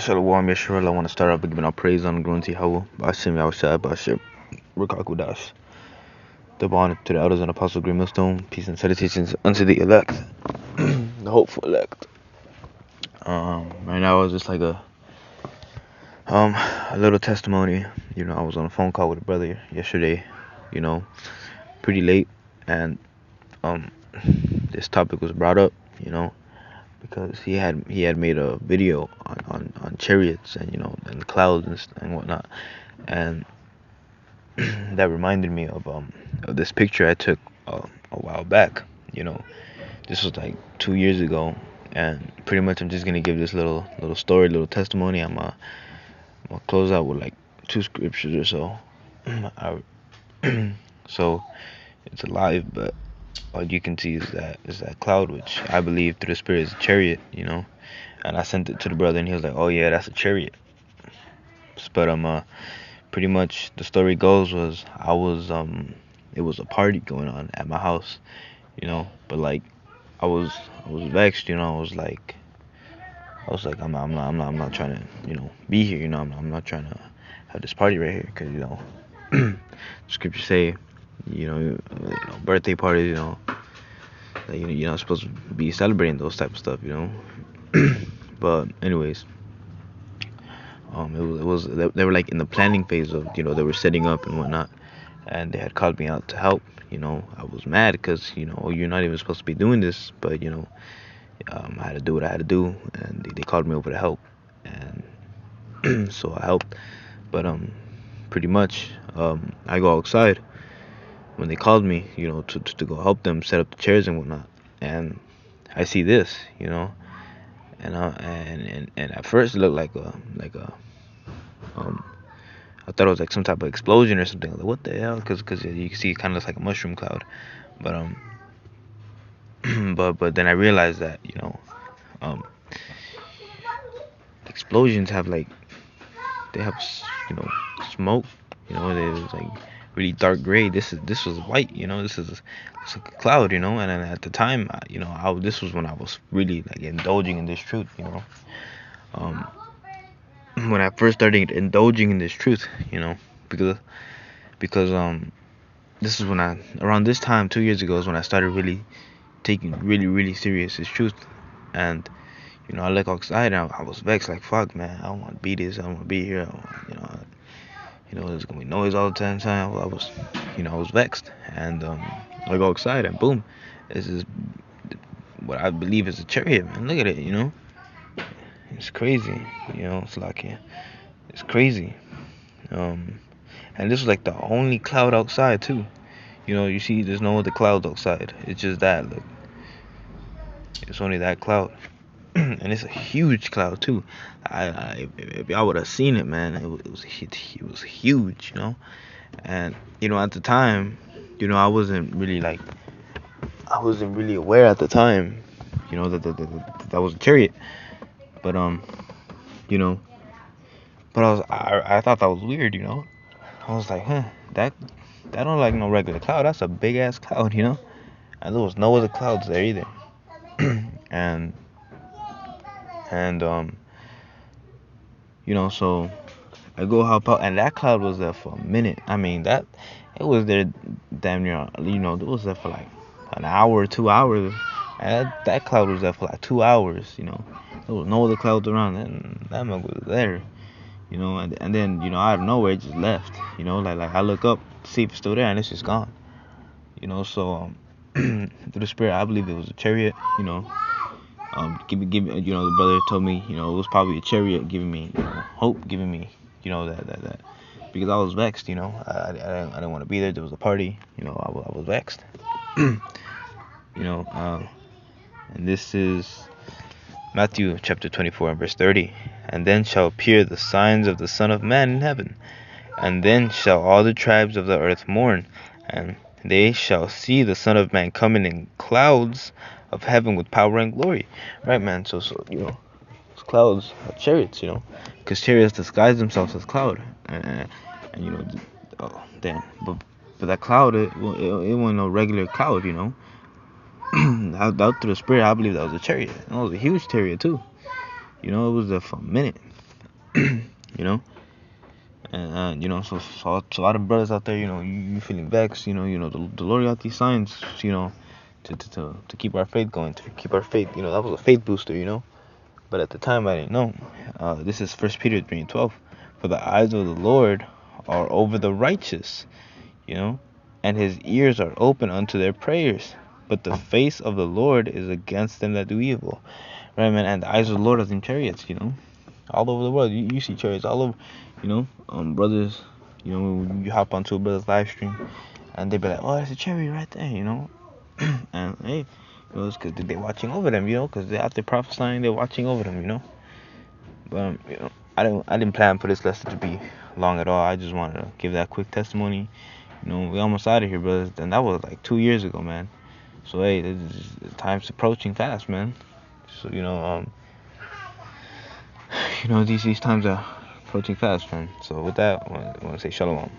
Shalom Yisrael. I want to start out by giving our praise on Grunti Hawa, Bashim Yahushua, Bashim Rukakudash. Double honor to the elders and apostle Green Millstone. Peace and salutations unto the elect, the hopeful elect. Right now it's just like a little testimony. I was on a phone call with a brother yesterday. Pretty late, and this topic was brought up. Because he had made a video on chariots and and clouds and whatnot, and that reminded me of this picture I took a while back. This was like 2 years ago, and pretty much I'm just gonna give this little story, little testimony. I'm gonna close out with like 2 scriptures or so. So it's alive, but all you can see is that cloud, which I believe through the spirit is a chariot, and I sent it to the brother, and he was like, "Oh yeah, that's a chariot." But pretty much the story goes was it was a party going on at my house, but like I was vexed, I was like I'm not trying to be here, I'm not trying to have this party right here, because scriptures say birthday parties, like, you're not supposed to be celebrating those type of stuff, But anyways, it was they were like in the planning phase of, they were setting up and whatnot, and they had called me out to help. I was mad because you're not even supposed to be doing this, but I had to do what I had to do, and they called me over to help, and so I helped. But pretty much I go outside when they called me, to go help them set up the chairs and whatnot, and I see this, and at first it looked like a I thought it was like some type of explosion or something. Like, what the hell? Because you can see it kind of looks like a mushroom cloud, but but then I realized that explosions have they have smoke. It was like really dark gray. This was white. It's like a cloud. And then at the time, this was when I was really like indulging in this truth. When I first started indulging in this truth, because this is when around this time 2 years ago is when I started really taking really serious this truth. And I look outside and I was vexed, like, fuck, man, I don't want to be this, I don't want to be here, there's gonna be noise all the time. I was vexed, and I go outside and boom, this is what I believe is a chariot, man. Look at it, it's crazy, it's crazy. And this was like the only cloud outside too. You see there's no other clouds outside. It's just that, look. It's only that cloud. And it's a huge cloud too. If I would have seen it, man, it was huge, And at the time, I wasn't really aware at the time, that was a chariot. But but I thought that was weird, I was like, that don't like no regular cloud. That's a big ass cloud, and there was no other clouds there either. and so I go help out, and that cloud was there for a minute. I mean, that it was there damn near, it was there for like an hour, 2 hours, and that cloud was there for like 2 hours. There was no other clouds around, and that mug was there, and then out of nowhere it just left. Like I look up to see if it's still there, and it's just gone. So through the spirit, I believe it was a chariot. Give me, the brother told me, it was probably a chariot giving me, hope, giving me, that, because I was vexed, I didn't want to be there. There was a party, I was vexed, and this is Matthew chapter 24 and verse 30. And then shall appear the signs of the Son of Man in heaven, and then shall all the tribes of the earth mourn, and they shall see the Son of Man coming in clouds of heaven with power and glory. Right, man? So clouds are chariots, because chariots disguise themselves as cloud, and oh damn, but that cloud, it wasn't no regular cloud, Out through the spirit, I believe that was a chariot. It was a huge chariot too. It was there for a minute. you know. And you know, so a lot of brothers out there, you know, you feeling vexed, the Lord got these signs, to keep our faith going, to keep our faith, that was a faith booster, But at the time, I didn't know. This is First Peter 3:12. For the eyes of the Lord are over the righteous, and his ears are open unto their prayers. But the face of the Lord is against them that do evil. Right, man? And the eyes of the Lord are in chariots, all over the world. You see chariots all over, brothers, you hop onto a brother's live stream, and they be like, oh, there's a chariot right there, And hey, it's because they're watching over them, because they're out there prophesying, they're watching over them, But I didn't plan for this lesson to be long at all. I just wanted to give that quick testimony. We almost out of here, brothers, and that was like 2 years ago, man. So hey, time's approaching fast, man. So these times are approaching fast, man. So with that, I want to say shalom.